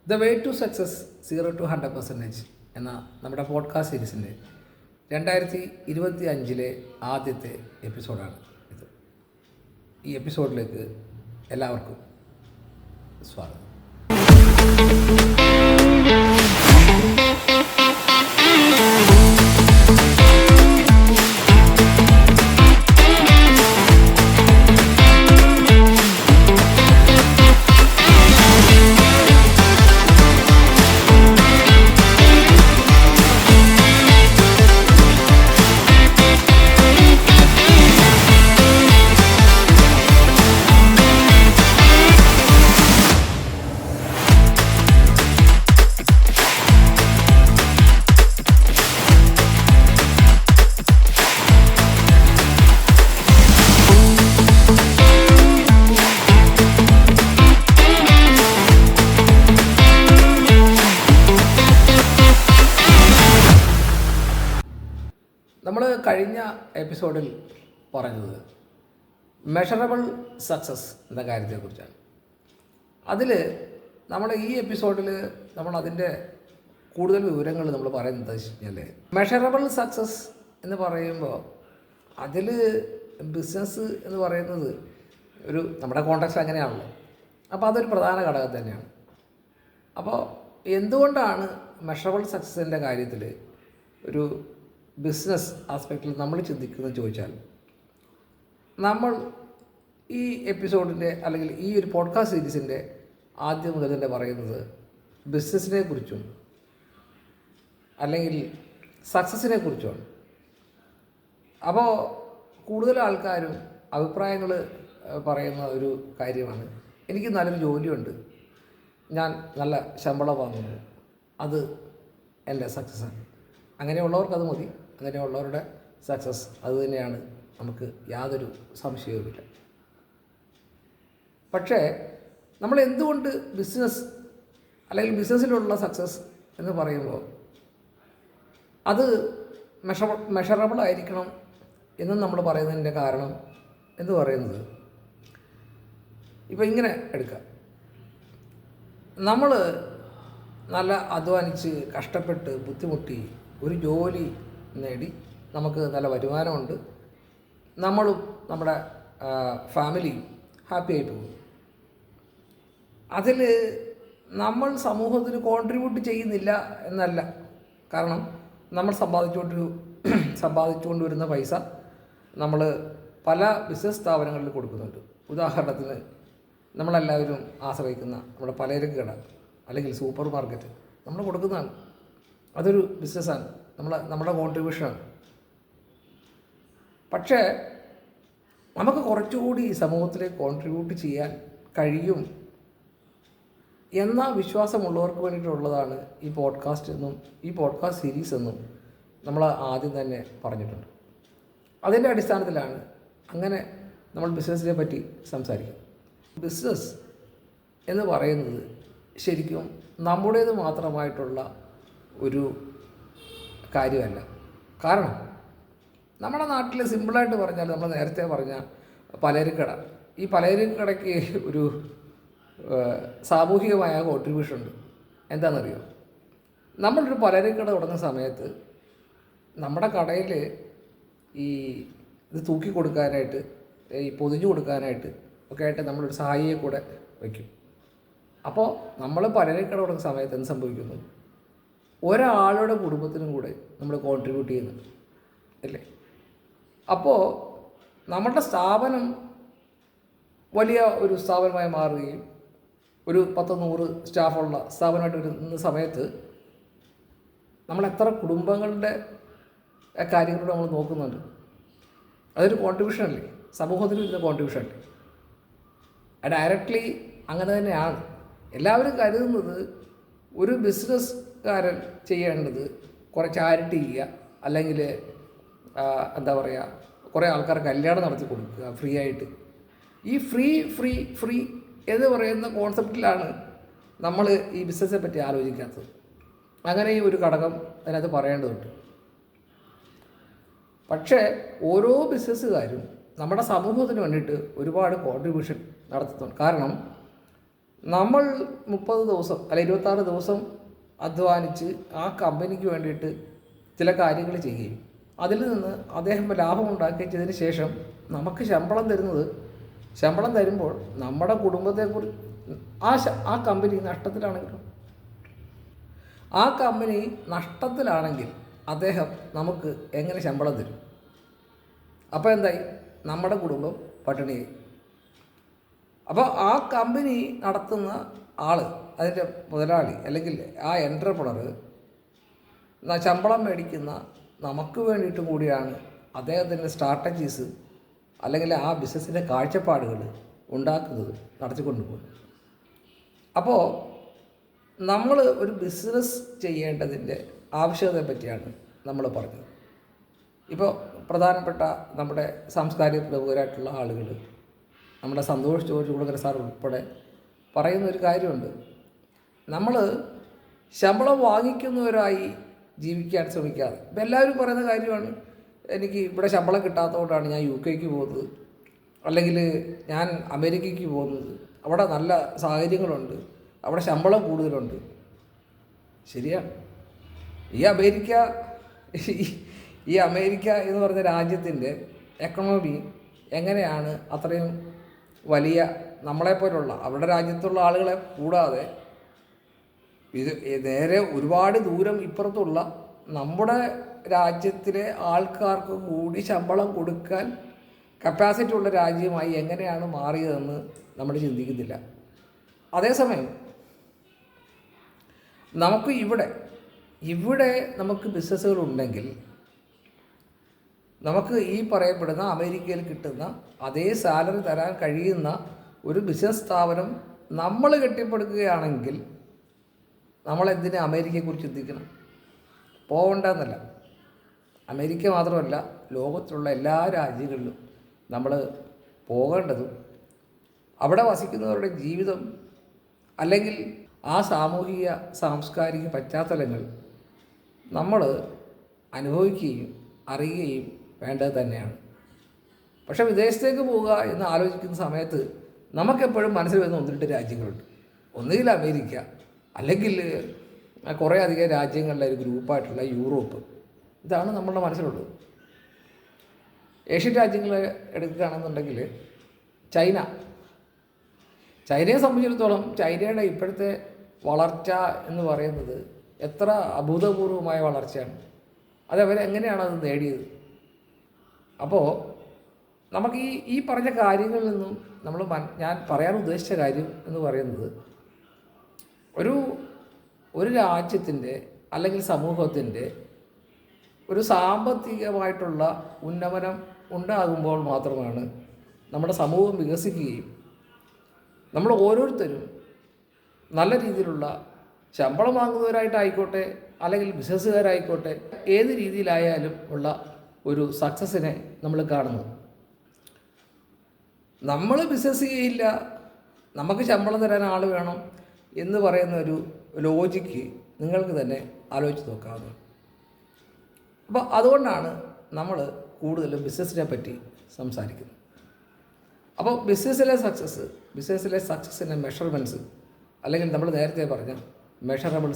The way to success 0 to 100% എന്ന നമ്മുടെ podcast സീരീസിൻ്റെ 2025 ആദ്യത്തെ എപ്പിസോഡാണ് ഇത്. ഈ എപ്പിസോഡിലേക്ക് എല്ലാവർക്കും സ്വാഗതം. നമ്മൾ കഴിഞ്ഞ എപ്പിസോഡിൽ പറഞ്ഞത് മെഷറബിൾ സക്സസ് എന്ന കാര്യത്തെക്കുറിച്ചാണ്. അതിൽ നമ്മൾ ഈ എപ്പിസോഡിൽ നമ്മൾ അതിൻ്റെ കൂടുതൽ വിവരങ്ങൾ നമ്മൾ പറയുന്നത് വെച്ച് കഴിഞ്ഞാൽ, മെഷറബിൾ സക്സസ് എന്ന് പറയുമ്പോൾ അതിൽ ബിസിനസ് എന്ന് പറയുന്നത് ഒരു നമ്മുടെ കോൺടാക്സ്റ്റ് അങ്ങനെയാണല്ലോ. അപ്പോൾ അതൊരു പ്രധാന ഘടകം തന്നെയാണ്. അപ്പോൾ എന്തുകൊണ്ടാണ് മെഷറബിൾ സക്സസിൻ്റെ കാര്യത്തിൽ ഒരു ബിസിനസ് ആസ്പെക്റ്റിൽ നമ്മൾ ചിന്തിക്കുന്നത് ചോദിച്ചാൽ, നമ്മൾ ഈ എപ്പിസോഡിൻ്റെ അല്ലെങ്കിൽ ഈ ഒരു പോഡ്കാസ്റ്റ് സീരീസിൻ്റെ ആദ്യം മുതൽ തന്നെ പറയുന്നത് ബിസിനസ്സിനെ കുറിച്ചും അല്ലെങ്കിൽ സക്സസ്സിനെ കുറിച്ചുമാണ്. അപ്പോൾ കൂടുതൽ ആൾക്കാരും അഭിപ്രായങ്ങൾ പറയുന്ന ഒരു കാര്യമാണ്, എനിക്ക് നല്ലൊരു ജോലിയുണ്ട്, ഞാൻ നല്ല ശമ്പളം വാങ്ങുന്നു, അത് എൻ്റെ സക്സസ്സാണ്. അങ്ങനെയുള്ളവർക്ക് അത് മതി, അങ്ങനെയുള്ളവരുടെ സക്സസ് അത് തന്നെയാണ്, നമുക്ക് യാതൊരു സംശയവുമില്ല. പക്ഷേ നമ്മൾ എന്തുകൊണ്ട് ബിസിനസ് അല്ലെങ്കിൽ ബിസിനസ്സിലുള്ള സക്സസ് എന്ന് പറയുമ്പോൾ അത് മെഷറബിൾ ആയിരിക്കണം എന്നും നമ്മൾ പറയുന്നതിൻ്റെ കാരണം എന്ന് പറയുന്നത്, ഇപ്പോൾ ഇങ്ങനെ എടുക്കാം, നമ്മൾ നല്ല അധ്വാനിച്ച് കഷ്ടപ്പെട്ട് ബുദ്ധിമുട്ടി ഒരു ജോലി നേടി നമുക്ക് നല്ല വരുമാനമുണ്ട്, നമ്മളും നമ്മുടെ ഫാമിലിയും ഹാപ്പിയായി പോകും. അതിൽ നമ്മൾ സമൂഹത്തിന് കോൺട്രിബ്യൂട്ട് ചെയ്യുന്നില്ല എന്നല്ല. കാരണം നമ്മൾ സമ്പാദിച്ചുകൊണ്ട് വരുന്ന പൈസ നമ്മൾ പല ബിസിനസ് സ്ഥാപനങ്ങളിൽ കൊടുക്കുന്നുണ്ട്. ഉദാഹരണത്തിന് നമ്മളെല്ലാവരും ആശ്രയിക്കുന്ന നമ്മുടെ പലചരക്ക് കട അല്ലെങ്കിൽ സൂപ്പർ മാർക്കറ്റ് നമ്മൾ കൊടുക്കുന്നതാണ്. അതൊരു ബിസിനസ്സാണ്, നമ്മുടെ കോൺട്രിബ്യൂഷനാണ്. പക്ഷേ നമുക്ക് കുറച്ചുകൂടി സമൂഹത്തിലേക്ക് കോൺട്രിബ്യൂട്ട് ചെയ്യാൻ കഴിയും എന്ന വിശ്വാസമുള്ളവർക്ക് വേണ്ടിയിട്ടുള്ളതാണ് ഈ പോഡ്കാസ്റ്റ് എന്നും ഈ പോഡ്കാസ്റ്റ് സീരീസ് എന്നും നമ്മൾ ആദ്യം തന്നെ പറഞ്ഞിട്ടുണ്ട്. അതിൻ്റെ അടിസ്ഥാനത്തിലാണ് അങ്ങനെ നമ്മൾ ബിസിനസ്സിനെ പറ്റി സംസാരിക്കുന്നത്. ബിസിനസ് എന്ന് പറയുന്നത് ശരിക്കും നമ്മുടേത് മാത്രമായിട്ടുള്ള ഒരു കാര്യമല്ല. കാരണം നമ്മുടെ നാട്ടിൽ സിമ്പിളായിട്ട് പറഞ്ഞാൽ, നമ്മൾ നേരത്തെ പറഞ്ഞ പലചരക്കട, ഈ പലചരക്കടയ്ക്ക് ഒരു സാമൂഹികമായ കോൺട്രിബ്യൂഷൻ ഉണ്ട്. എന്താണെന്നറിയോ? നമ്മളൊരു പലചരക്കട തുടങ്ങുന്ന സമയത്ത് നമ്മുടെ കടയിൽ ഈ ഇത് തൂക്കി കൊടുക്കാനായിട്ട്, ഈ പൊതിഞ്ഞു കൊടുക്കാനായിട്ട് ഒക്കെ ആയിട്ട് നമ്മളൊരു സഹായിയെ കൂടെ വയ്ക്കും. അപ്പോൾ നമ്മൾ പലചരക്കട തുടങ്ങുന്ന സമയത്ത് എന്ത് സംഭവിക്കുന്നു? ഒരാളുടെ കുടുംബത്തിനും കൂടെ നമ്മൾ കോൺട്രിബ്യൂട്ട് ചെയ്യുന്നുണ്ട്, അല്ലേ? അപ്പോൾ നമ്മുടെ സ്ഥാപനം വലിയ ഒരു സ്ഥാപനമായി മാറുകയും ഒരു 10-100 സ്റ്റാഫുള്ള സ്ഥാപനമായിട്ട് വരുന്ന സമയത്ത് നമ്മൾ എത്ര കുടുംബങ്ങളുടെ കാര്യങ്ങളൂടെ നമ്മൾ നോക്കുന്നുണ്ട്. അതൊരു കോൺട്രിബ്യൂഷൻ അല്ലേ, സമൂഹത്തിന് വരുന്ന കോൺട്രിബ്യൂഷൻ അല്ലേ? ഡയറക്റ്റ്ലി അങ്ങനെ തന്നെയാണ്. എല്ലാവരും കരുതുന്നത് ഒരു ബിസിനസ്സുകാരൻ ചെയ്യേണ്ടത് കുറേ ചാരിറ്റി ചെയ്യുക, അല്ലെങ്കിൽ എന്താ പറയുക, കുറേ ആൾക്കാർ കല്യാണം നടത്തി കൊടുക്കുക ഫ്രീ ആയിട്ട്. ഈ ഫ്രീ എന്ന് പറയുന്ന കോൺസെപ്റ്റിലാണ് നമ്മൾ ഈ ബിസിനസ്സിനെ പറ്റി ആലോചിക്കാത്തത്. അങ്ങനെ ഈ ഒരു ഘടകം അതിനകത്ത് പറയേണ്ടതുണ്ട്. പക്ഷേ ഓരോ ബിസിനസ്സുകാരും നമ്മുടെ സമൂഹത്തിന് വേണ്ടിയിട്ട് ഒരുപാട് കോൺട്രിബ്യൂഷൻ നടത്തുന്നുണ്ട്. കാരണം നമ്മൾ 30 ദിവസം അല്ല 26 ദിവസം അധ്വാനിച്ച് ആ കമ്പനിക്ക് വേണ്ടിയിട്ട് ചില കാര്യങ്ങൾ ചെയ്യുകയും അതിൽ നിന്ന് അദ്ദേഹം ലാഭം ഉണ്ടാക്കിയതിന് ശേഷം നമുക്ക് ശമ്പളം തരുമ്പോൾ നമ്മുടെ കുടുംബത്തെക്കുറിച്ച് ആ കമ്പനി നഷ്ടത്തിലാണെങ്കിലും ആ കമ്പനി നഷ്ടത്തിലാണെങ്കിൽ അദ്ദേഹം നമുക്ക് എങ്ങനെ ശമ്പളം തരും? അപ്പോൾ എന്തായി? നമ്മുടെ കുടുംബം പട്ടിണിയായി. അപ്പോൾ ആ കമ്പനി നടത്തുന്ന ആൾ, അതിൻ്റെ മുതലാളി അല്ലെങ്കിൽ ആ എൻ്റർപ്രണർ ശമ്പളം മേടിക്കുന്ന നമുക്ക് വേണ്ടിയിട്ടും കൂടിയാണ് അദ്ദേഹത്തിൻ്റെ സ്ട്രാറ്റജീസ് അല്ലെങ്കിൽ ആ ബിസിനസ്സിൻ്റെ കാഴ്ചപ്പാടുകൾ ഉണ്ടാക്കുന്നത്, നടത്തിക്കൊണ്ടു പോകുന്നത്. അപ്പോൾ നമ്മൾ ഒരു ബിസിനസ് ചെയ്യേണ്ടതിൻ്റെ ആവശ്യകതയെ പറ്റിയാണ് നമ്മൾ പറഞ്ഞത്. ഇപ്പോൾ പ്രധാനപ്പെട്ട നമ്മുടെ സാംസ്കാരിക പ്രമുഖരായിട്ടുള്ള ആളുകൾ, നമ്മുടെ സന്തോഷ് ജോർജ് കുളങ്ങര സാർ ഉൾപ്പെടെ പറയുന്നൊരു കാര്യമുണ്ട്. നമ്മൾ ശമ്പളം വാങ്ങിക്കുന്നവരായി ജീവിക്കാൻ ശ്രമിക്കാതെ, ഇപ്പം എല്ലാവരും പറയുന്ന കാര്യമാണ്, എനിക്ക് ഇവിടെ ശമ്പളം കിട്ടാത്തതുകൊണ്ടാണ് ഞാൻ UK പോകുന്നത്, അല്ലെങ്കിൽ ഞാൻ അമേരിക്കയ്ക്ക് പോകുന്നത്, അവിടെ നല്ല സാഹചര്യങ്ങളുണ്ട്, അവിടെ ശമ്പളം കൂടുതലുണ്ട്. ശരിയാണ്. ഈ അമേരിക്ക എന്ന് പറയുന്ന രാജ്യത്തിൻ്റെ എക്കണോമി എങ്ങനെയാണ് അത്രയും വലിയ നമ്മളെപ്പോലുള്ള അവരുടെ രാജ്യത്തുള്ള ആളുകളെ കൂടാതെ ഇത് നേരെ ഒരുപാട് ദൂരം ഇപ്പുറത്തുള്ള നമ്മുടെ രാജ്യത്തിലെ ആൾക്കാർക്ക് കൂടി ശമ്പളം കൊടുക്കാൻ കപ്പാസിറ്റി ഉള്ള രാജ്യമായി എങ്ങനെയാണ് മാറിയതെന്ന് നമ്മൾ ചിന്തിക്കുന്നില്ല. അതേസമയം നമുക്ക് ഇവിടെ നമുക്ക് ബിസിനസ്സുകളുണ്ടെങ്കിൽ നമുക്ക് ഈ പറയപ്പെടുന്ന അമേരിക്കയിൽ കിട്ടുന്ന അതേ സാലറി തരാൻ കഴിയുന്ന ഒരു ബിസിനസ് സ്ഥാപനം നമ്മൾ കെട്ടിപ്പടുക്കുകയാണെങ്കിൽ നമ്മളെന്തിന് അമേരിക്കയെക്കുറിച്ച് ചിന്തിക്കണം? പോകണ്ടെന്നല്ല, അമേരിക്ക മാത്രമല്ല, ലോകത്തുള്ള എല്ലാ രാജ്യങ്ങളിലും നമ്മൾ പോകേണ്ടതും അവിടെ വസിക്കുന്നവരുടെ ജീവിതം അല്ലെങ്കിൽ ആ സാമൂഹിക സാംസ്കാരിക പശ്ചാത്തലങ്ങൾ നമ്മൾ അനുഭവിക്കുകയും അറിയുകയും വേണ്ടത് തന്നെയാണ്. പക്ഷേ വിദേശത്തേക്ക് പോവുക എന്ന് ആലോചിക്കുന്ന സമയത്ത് നമുക്കെപ്പോഴും മനസ്സിൽ വരുന്ന 1-2 രാജ്യങ്ങളുണ്ട്. ഒന്നുകിൽ അമേരിക്ക, അല്ലെങ്കിൽ കുറേ അധികം രാജ്യങ്ങളിലെ ഒരു ഗ്രൂപ്പായിട്ടുള്ള യൂറോപ്പ്. ഇതാണ് നമ്മളുടെ മനസ്സിലുള്ളത്. ഏഷ്യൻ രാജ്യങ്ങൾ എടുക്കുകയാണെന്നുണ്ടെങ്കിൽ ചൈനയെ സംബന്ധിച്ചിടത്തോളം ചൈനയുടെ ഇപ്പോഴത്തെ വളർച്ച എന്ന് പറയുന്നത് എത്ര അഭൂതപൂർവമായ വളർച്ചയാണ്. അത് അവരെങ്ങനെയാണ് അത് നേടിയത്? അപ്പോൾ നമുക്ക് ഈ പറഞ്ഞ കാര്യങ്ങളിൽ നിന്നും ഞാൻ പറയാൻ ഉദ്ദേശിച്ച കാര്യം എന്ന് പറയുന്നത്, ഒരു രാജ്യത്തിൻ്റെ അല്ലെങ്കിൽ സമൂഹത്തിൻ്റെ ഒരു സാമ്പത്തികമായിട്ടുള്ള ഉന്നമനം ഉണ്ടാകുമ്പോൾ മാത്രമാണ് നമ്മുടെ സമൂഹം വികസിക്കുകയും നമ്മൾ ഓരോരുത്തരും നല്ല രീതിയിലുള്ള ശമ്പളം വാങ്ങുന്നവരായിട്ടായിക്കോട്ടെ അല്ലെങ്കിൽ ബിസിനസ്സുകാരായിക്കോട്ടെ ഏത് രീതിയിലായാലും ഉള്ള ഒരു സക്സസ്സിനെ നമ്മൾ കാണുന്നത്. നമ്മൾ ബിസിനസ് ചെയ്യില്ല, നമുക്ക് ശമ്പളം തരാൻ ആൾ വേണം എന്ന് പറയുന്ന ഒരു ലോജിക്ക് നിങ്ങൾക്ക് തന്നെ ആലോചിച്ച് നോക്കാവുന്നതാണ്. അപ്പോൾ അതുകൊണ്ടാണ് നമ്മൾ കൂടുതലും ബിസിനസ്സിനെ പറ്റി സംസാരിക്കുന്നത്. അപ്പോൾ ബിസിനസ്സിലെ സക്സസ്സിൻ്റെ മെഷർമെൻറ്റ്സ്, അല്ലെങ്കിൽ നമ്മൾ നേരത്തെ പറഞ്ഞ മെഷറബിൾ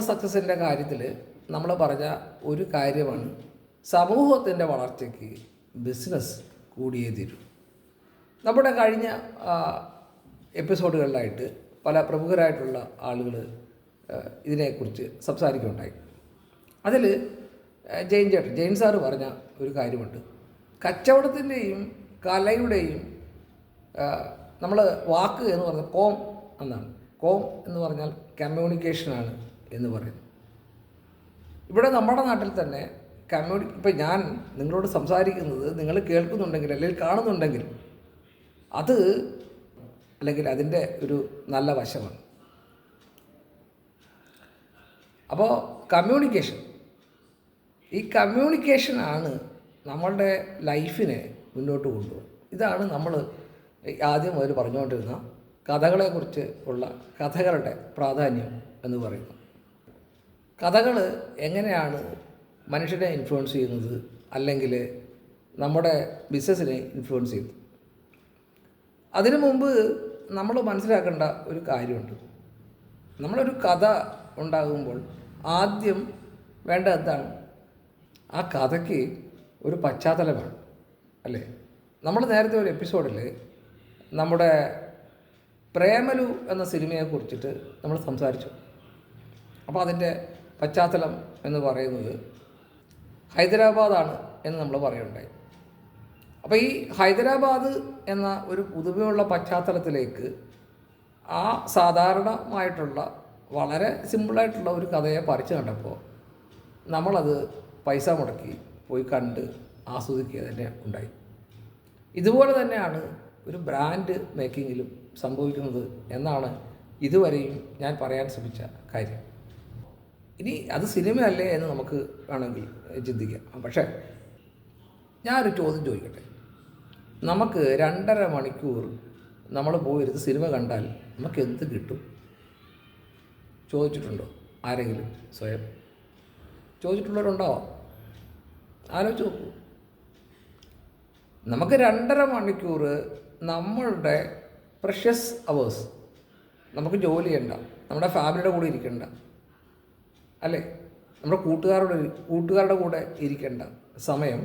സക്സസ്സിൻ്റെ കാര്യത്തിൽ നമ്മൾ പറഞ്ഞ ഒരു കാര്യമാണ് സമൂഹത്തിൻ്റെ വളർച്ചയ്ക്ക് ബിസിനസ് കൂടിയേ തീരും. നമ്മുടെ കഴിഞ്ഞ എപ്പിസോഡുകളിലായിട്ട് പല പ്രമുഖരായിട്ടുള്ള ആളുകൾ ഇതിനെക്കുറിച്ച് സംസാരിക്കുകയുണ്ടായി. അതിൽ ജെയിൻ സാറ് പറഞ്ഞ ഒരു കാര്യമുണ്ട്. കച്ചവടത്തിൻ്റെയും കലയുടെയും നമ്മൾ വാക്ക് എന്ന് പറഞ്ഞാൽ കോം എന്നാണ്. കോം എന്ന് പറഞ്ഞാൽ കമ്മ്യൂണിക്കേഷനാണ് എന്ന് പറയുന്നത്. ഇവിടെ നമ്മുടെ നാട്ടിൽ തന്നെ ഇപ്പം ഞാൻ നിങ്ങളോട് സംസാരിക്കുന്നത് നിങ്ങൾ കേൾക്കുന്നുണ്ടെങ്കിൽ അല്ലെങ്കിൽ കാണുന്നുണ്ടെങ്കിൽ അല്ലെങ്കിൽ അതിൻ്റെ ഒരു നല്ല വശമാണ്. അപ്പോൾ ഈ കമ്മ്യൂണിക്കേഷനാണ് നമ്മളുടെ ലൈഫിനെ മുന്നോട്ട് കൊണ്ടുപോകും. ഇതാണ് നമ്മൾ ആദ്യം മുതൽ പറഞ്ഞുകൊണ്ടിരുന്ന കഥകളെക്കുറിച്ച് ഉള്ള കഥകളുടെ പ്രാധാന്യം എന്ന് പറയുന്നത്. കഥകൾ എങ്ങനെയാണ് മനുഷ്യനെ ഇൻഫ്ലുവൻസ് ചെയ്യുന്നത് അല്ലെങ്കിൽ നമ്മുടെ ബിസിനസ്സിനെ ഇൻഫ്ലുവൻസ് ചെയ്യുന്നത്? അതിനു മുമ്പ് നമ്മൾ മനസ്സിലാക്കേണ്ട ഒരു കാര്യമുണ്ട്. നമ്മളൊരു കഥ ഉണ്ടാകുമ്പോൾ ആദ്യം വേണ്ട എന്താണ്? ആ കഥയ്ക്ക് ഒരു പശ്ചാത്തലമാണ്, അല്ലേ? നമ്മൾ നേരത്തെ ഒരു എപ്പിസോഡിൽ നമ്മുടെ പ്രേമലു എന്ന സിനിമയെക്കുറിച്ചിട്ട് നമ്മൾ സംസാരിച്ചു. അപ്പോൾ അതിൻ്റെ പശ്ചാത്തലം എന്ന് പറയുന്നത് ഹൈദരാബാദാണ് എന്ന് നമ്മൾ പറയുണ്ടായി. അപ്പോൾ ഈ ഹൈദരാബാദ് എന്ന ഒരു പുതുമയുള്ള പശ്ചാത്തലത്തിലേക്ക് ആ സാധാരണമായിട്ടുള്ള വളരെ സിമ്പിളായിട്ടുള്ള ഒരു കഥയെ പറിച്ചു കണ്ടപ്പോൾ നമ്മളത് പൈസ മുടക്കി പോയി കണ്ട് ആസ്വദിക്കുക തന്നെ ഉണ്ടായി. ഇതുപോലെ തന്നെയാണ് ഒരു ബ്രാൻഡ് മേക്കിങ്ങിലും സംഭവിക്കുന്നത് എന്നാണ് ഇതുവരെയും ഞാൻ പറയാൻ ശ്രമിച്ച കാര്യം. ഇനി അത് സിനിമയല്ലേ എന്ന് നമുക്ക് വേണമെങ്കിൽ ചിന്തിക്കാം. പക്ഷേ ഞാനൊരു ചോദ്യം ചോദിക്കട്ടെ. നമുക്ക് 2.5 മണിക്കൂർ നമ്മൾ പോയിരുന്ന് സിനിമ കണ്ടാൽ നമുക്ക് എന്ത് കിട്ടും? ചോദിച്ചിട്ടുണ്ടോ ആരെങ്കിലും? സ്വയം ചോദിച്ചിട്ടുള്ളവരുണ്ടോ? ആലോചിച്ച് നോക്കൂ. നമുക്ക് 2.5 മണിക്കൂർ നമ്മളുടെ പ്രഷ്യസ് അവേഴ്സ്, നമുക്ക് ജോലി ചെയ്യണ്ട, നമ്മുടെ ഫാമിലിയുടെ കൂടെ ഇരിക്കണ്ട, അല്ലേ? നമ്മുടെ കൂട്ടുകാരുടെ കൂടെ ഇരിക്കേണ്ട സമയം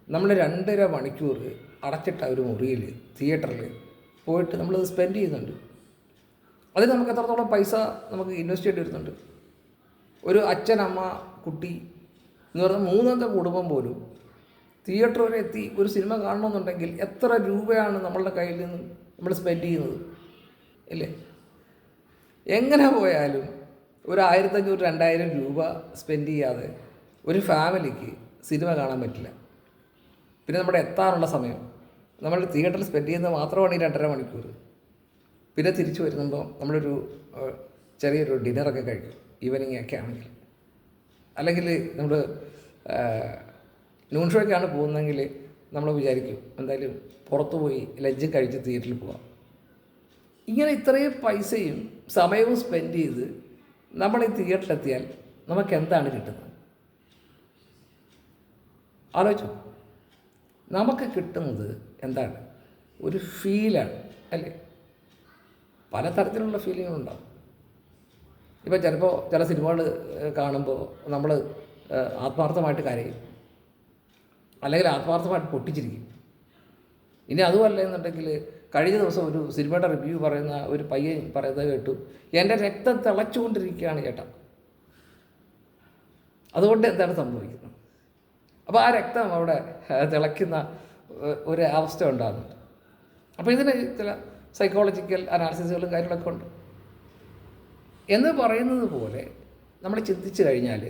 നമ്മൾ 2.5 മണിക്കൂർ അടച്ചിട്ട ഒരു മുറിയിൽ തിയേറ്ററിൽ പോയിട്ട് നമ്മളത് സ്പെൻഡ് ചെയ്യുന്നുണ്ട്. അതിൽ നമുക്ക് എത്രത്തോളം പൈസ നമുക്ക് ഇൻവെസ്റ്റ് ചെയ്യേണ്ടി വരുന്നുണ്ട്. ഒരു അച്ഛൻ, അമ്മ, കുട്ടി എന്ന് പറഞ്ഞാൽ 3 കുടുംബം പോലും തിയേറ്റർ വരെ എത്തി ഒരു സിനിമ കാണണമെന്നുണ്ടെങ്കിൽ എത്ര രൂപയാണ് നമ്മളുടെ കയ്യിൽ നിന്ന് നമ്മൾ സ്പെൻഡ് ചെയ്യുന്നത്, ഇല്ലേ? എങ്ങനെ പോയാലും ഒരു 1500-2000 രൂപ സ്പെൻഡ് ചെയ്യാതെ ഒരു ഫാമിലിക്ക് സിനിമ കാണാൻ പറ്റില്ല. പിന്നെ നമ്മുടെ എത്താനുള്ള സമയം നമ്മൾ തിയേറ്ററിൽ സ്പെൻഡ് ചെയ്യുന്നത് മാത്രമാണ് ഈ 2.5 മണിക്കൂർ. പിന്നെ തിരിച്ചു വരുമ്പോൾ നമ്മളൊരു ചെറിയൊരു ഡിന്നറൊക്കെ കഴിക്കും, ഈവനിങ് ഒക്കെ ആണെങ്കിൽ. അല്ലെങ്കിൽ നമ്മൾ നൂൺ ഷോയ്ക്കാണ് പോകുന്നതെങ്കിൽ നമ്മൾ വിചാരിക്കും എന്തായാലും പുറത്തു പോയി ലഞ്ചും കഴിച്ച് തിയേറ്ററിൽ പോകാം. ഇങ്ങനെ ഇത്രയും പൈസയും സമയവും സ്പെൻഡ് ചെയ്ത് നമ്മൾ ഈ തിയേറ്ററിലെത്തിയാൽ നമുക്ക് എന്താണ് കിട്ടുന്നത്? ആലോചിച്ചു. നമുക്ക് കിട്ടുന്നത് എന്താണ്? ഒരു ഫീലാണ്, അല്ലേ? പലതരത്തിലുള്ള ഫീലിങ്ങുകളുണ്ടാകും. ഇപ്പം ചിലപ്പോൾ ചില സിനിമകൾ കാണുമ്പോൾ നമ്മൾ ആത്മാർത്ഥമായിട്ട് കരയും, അല്ലെങ്കിൽ ആത്മാർത്ഥമായിട്ട് പൊട്ടിച്ചിരിക്കും. ഇനി അതുമല്ല എന്നുണ്ടെങ്കിൽ കഴിഞ്ഞ ദിവസം ഒരു സിനിമയുടെ റിവ്യൂ പറയുന്ന ഒരു പയ്യൻ പറയുന്നത് കേട്ടു, എൻ്റെ രക്തം തിളച്ചുകൊണ്ടിരിക്കുകയാണ് ചേട്ടാ. അതുകൊണ്ട് എന്താണ് സംഭവിക്കുന്നത്? അപ്പോൾ ആ രക്തം അവിടെ തിളയ്ക്കുന്ന ഒരു അവസ്ഥ ഉണ്ടാകുന്നുണ്ട്. അപ്പോൾ ഇതിന് ചില സൈക്കോളജിക്കൽ അനാലിസിസുകളും കാര്യങ്ങളൊക്കെ ഉണ്ട്. എന്ന് പറയുന്നത് പോലെ നമ്മൾ ചിന്തിച്ചു കഴിഞ്ഞാൽ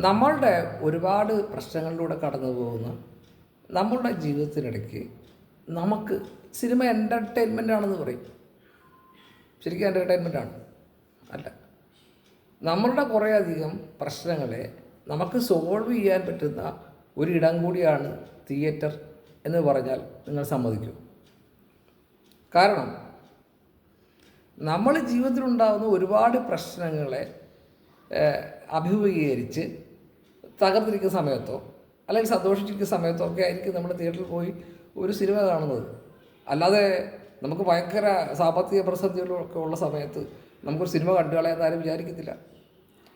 നമ്മളുടെ ഒരുപാട് പ്രശ്നങ്ങളിലൂടെ കടന്നു പോകുന്ന നമ്മളുടെ ജീവിതത്തിനിടയ്ക്ക് നമുക്ക് സിനിമ എൻ്റർടൈൻമെൻ്റ് ആണെന്ന് പറയും. ശരിക്കും എൻ്റർടൈൻമെൻ്റാണ് അല്ല. നമ്മളുടെ കുറേയധികം പ്രശ്നങ്ങളെ നമുക്ക് സോൾവ് ചെയ്യാൻ പറ്റുന്ന ഒരിടം കൂടിയാണ് തിയേറ്റർ എന്ന് പറഞ്ഞാൽ നിങ്ങൾ സമ്മതിക്കും. കാരണം നമ്മൾ ജീവിതത്തിലുണ്ടാകുന്ന ഒരുപാട് പ്രശ്നങ്ങളെ അഭിമുഖീകരിച്ച് തകർത്തിരിക്കുന്ന സമയത്തോ അല്ലെങ്കിൽ സന്തോഷിച്ചിരിക്കുന്ന സമയത്തോ ഒക്കെ ആയിരിക്കും നമ്മൾ തിയേറ്ററിൽ പോയി ഒരു സിനിമ കാണുന്നത്. അല്ലാതെ നമുക്ക് ഭയങ്കര സാമ്പത്തിക പ്രതിസന്ധികളൊക്കെ ഉള്ള സമയത്ത് നമുക്കൊരു സിനിമ കണ്ടു കളയാൻ വിചാരിക്കത്തില്ല.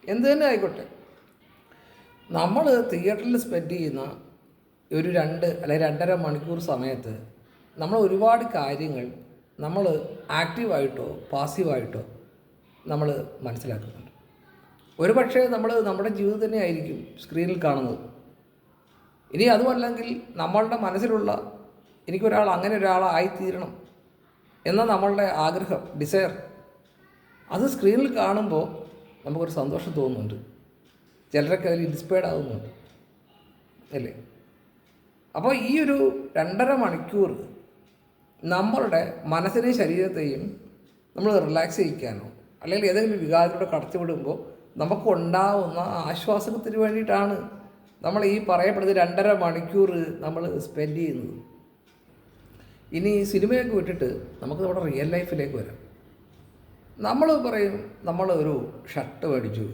എന്ത് തന്നെ ആയിക്കോട്ടെ, നമ്മൾ തിയേറ്ററിൽ സ്പെൻഡ് ചെയ്യുന്ന ഒരു 2 അല്ലെങ്കിൽ 2.5 മണിക്കൂർ സമയത്ത് നമ്മൾ ഒരുപാട് കാര്യങ്ങൾ നമ്മൾ ആക്റ്റീവായിട്ടോ പാസീവായിട്ടോ നമ്മൾ മനസ്സിലാക്കുന്നുണ്ട്. ഒരു പക്ഷേ നമ്മൾ നമ്മുടെ ജീവിതം തന്നെ ആയിരിക്കും സ്ക്രീനിൽ കാണുന്നത്. ഇനി അതുമല്ലെങ്കിൽ നമ്മളുടെ മനസ്സിലുള്ള എനിക്കൊരാൾ അങ്ങനെ ഒരാളായിത്തീരണം എന്ന നമ്മളുടെ ആഗ്രഹം, ഡിസയർ, അത് സ്ക്രീനിൽ കാണുമ്പോൾ നമുക്കൊരു സന്തോഷം തോന്നുന്നുണ്ട്. ചിലരൊക്കെ അതിൽ ഇൻസ്പയർഡ് ആകുന്നുണ്ട്, അല്ലേ? അപ്പോൾ ഈ ഒരു 2.5 മണിക്കൂർ നമ്മളുടെ മനസ്സിനെയും ശരീരത്തെയും നമ്മൾ റിലാക്സ് ചെയ്യിക്കാനോ അല്ലെങ്കിൽ ഏതെങ്കിലും വികാരത്തിലൂടെ കടത്തിവിടുമ്പോൾ നമുക്കുണ്ടാവുന്ന ആശ്വാസത്തിന് വേണ്ടിയിട്ടാണ് നമ്മൾ ഈ പറയപ്പെടുന്ന 2.5 മണിക്കൂർ നമ്മൾ സ്പെൻഡ് ചെയ്യുന്നത്. ഇനി സിനിമയൊക്കെ വിട്ടിട്ട് നമുക്ക് നമ്മുടെ റിയൽ ലൈഫിലേക്ക് വരാം. നമ്മൾ പറയും നമ്മൾ ഒരു ഷർട്ട് മേടിച്ചു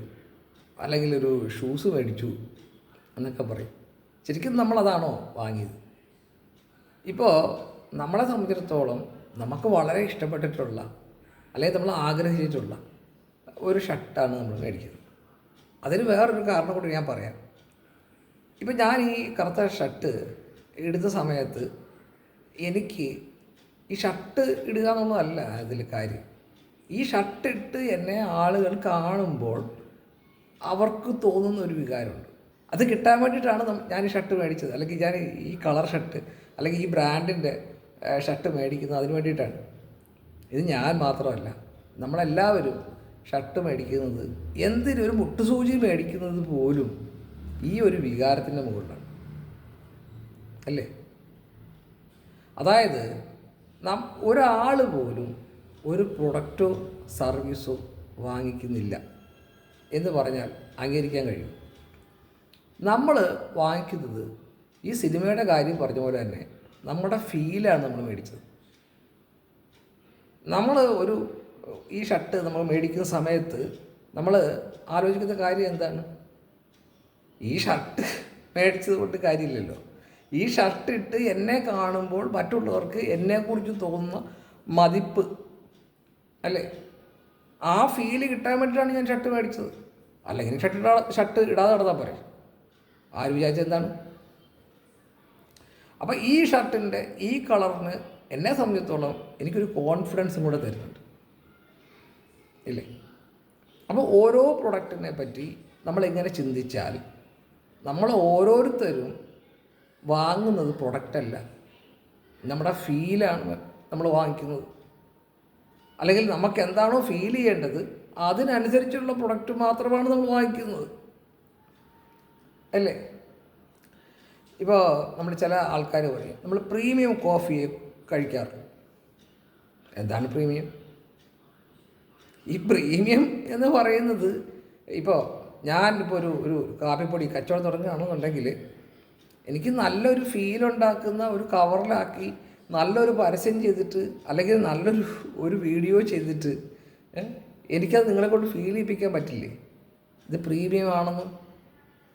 അല്ലെങ്കിൽ ഒരു ഷൂസ് മേടിച്ചു എന്നൊക്കെ പറയും. ശരിക്കും നമ്മളതാണോ വാങ്ങിയത്? ഇപ്പോൾ നമ്മളെ സംബന്ധിച്ചിടത്തോളം നമുക്ക് വളരെ ഇഷ്ടപ്പെട്ടിട്ടുള്ള അല്ലെങ്കിൽ നമ്മൾ ആഗ്രഹിച്ചിട്ടുള്ള ഒരു ഷർട്ടാണ് നമ്മൾ മേടിക്കുന്നത്. അതിന് വേറൊരു കാരണം കൂടി ഞാൻ പറയാം. ഇപ്പം ഞാൻ ഈ കറുത്ത ഷർട്ട് ഇടുന്ന സമയത്ത് എനിക്ക് ഈ ഷർട്ട് ഇടുക എന്നുള്ളതല്ല അതിൽ കാര്യം. ഈ ഷർട്ട് ഇട്ട് എന്നെ ആളുകൾ കാണുമ്പോൾ അവർക്ക് തോന്നുന്ന ഒരു വികാരമുണ്ട്. അത് കിട്ടാൻ വേണ്ടിയിട്ടാണ് ഞാൻ ഈ ഷർട്ട് മേടിച്ചത്, അല്ലെങ്കിൽ ഞാൻ ഈ കളർ ഷർട്ട് അല്ലെങ്കിൽ ഈ ബ്രാൻഡിൻ്റെ ഷർട്ട് മേടിക്കുന്നത് അതിന് വേണ്ടിയിട്ടാണ്. ഇത് ഞാൻ മാത്രമല്ല, നമ്മളെല്ലാവരും ഷർട്ട് മേടിക്കുന്നത്, എന്തിനൊരു മുട്ടുസൂചി മേടിക്കുന്നത് പോലും ഈ ഒരു വികാരത്തിൻ്റെ മുകളിലാണ്, അല്ലേ? അതായത് ഒരാൾ പോലും ഒരു പ്രൊഡക്റ്റോ സർവീസോ വാങ്ങിക്കുന്നില്ല എന്ന് പറഞ്ഞാൽ അംഗീകരിക്കാൻ കഴിയും. നമ്മൾ വാങ്ങിക്കുന്നത് ഈ സിനിമയുടെ കാര്യം പറഞ്ഞ പോലെ തന്നെ നമ്മുടെ ഫീലാണ് നമ്മൾ മേടിച്ചത്. നമ്മൾ ഈ ഷർട്ട് നമ്മൾ മേടിക്കുന്ന സമയത്ത് നമ്മൾ ആലോചിക്കുന്ന കാര്യം എന്താണ്? ഈ ഷർട്ട് മേടിച്ചത് കൊണ്ട് കാര്യമില്ലല്ലോ. ഈ ഷർട്ട് ഇട്ട് എന്നെ കാണുമ്പോൾ മറ്റുള്ളവർക്ക് എന്നെക്കുറിച്ച് തോന്നുന്ന മതിപ്പ്, അല്ലേ? ആ ഫീല് കിട്ടാൻ വേണ്ടിയിട്ടാണ് ഞാൻ ഷർട്ട് മേടിച്ചത്. അല്ലെങ്കിൽ ഷർട്ട് ഇടാതെ നടന്നാൽ പോരെ. ആര് വിചാരിച്ചെന്താണ്? അപ്പോൾ ഈ ഷർട്ടിൻ്റെ ഈ കളറിന് എന്നെ സംബന്ധിച്ചിടത്തോളം എനിക്കൊരു കോൺഫിഡൻസും കൂടെ തരുന്നുണ്ട്, ഇല്ലേ? അപ്പോൾ ഓരോ പ്രൊഡക്റ്റിനെ പറ്റി നമ്മളെങ്ങനെ ചിന്തിച്ചാൽ നമ്മൾ ഓരോരുത്തരും വാങ്ങുന്നത് പ്രൊഡക്റ്റല്ല, നമ്മുടെ ഫീലാണ് നമ്മൾ വാങ്ങിക്കുന്നത്. അല്ലെങ്കിൽ നമുക്ക് എന്താണോ ഫീൽ ചെയ്യേണ്ടത് അതിനനുസരിച്ചുള്ള പ്രൊഡക്റ്റ് മാത്രമാണ് നമ്മൾ വാങ്ങിക്കുന്നത്, അല്ലേ? ഇപ്പോൾ നമ്മൾ ചില ആൾക്കാർ പറയും നമ്മൾ പ്രീമിയം കോഫി കഴിക്കാറുണ്ട്. എന്താണ് പ്രീമിയം? ഈ പ്രീമിയം എന്ന് പറയുന്നത്, ഇപ്പോൾ ഞാനിപ്പോൾ ഒരു കാപ്പിപ്പൊടി കച്ചവടം തുടങ്ങുകയാണെന്നുണ്ടെങ്കിൽ എനിക്ക് നല്ലൊരു ഫീലുണ്ടാക്കുന്ന ഒരു കവറിലാക്കി നല്ലൊരു പരസ്യം ചെയ്തിട്ട് അല്ലെങ്കിൽ നല്ലൊരു വീഡിയോ ചെയ്തിട്ട് എനിക്കത് നിങ്ങളെ കൊണ്ട് ഫീൽ ചെയ്യിപ്പിക്കാൻ പറ്റില്ലേ ഇത് പ്രീമിയം ആണെന്ന്?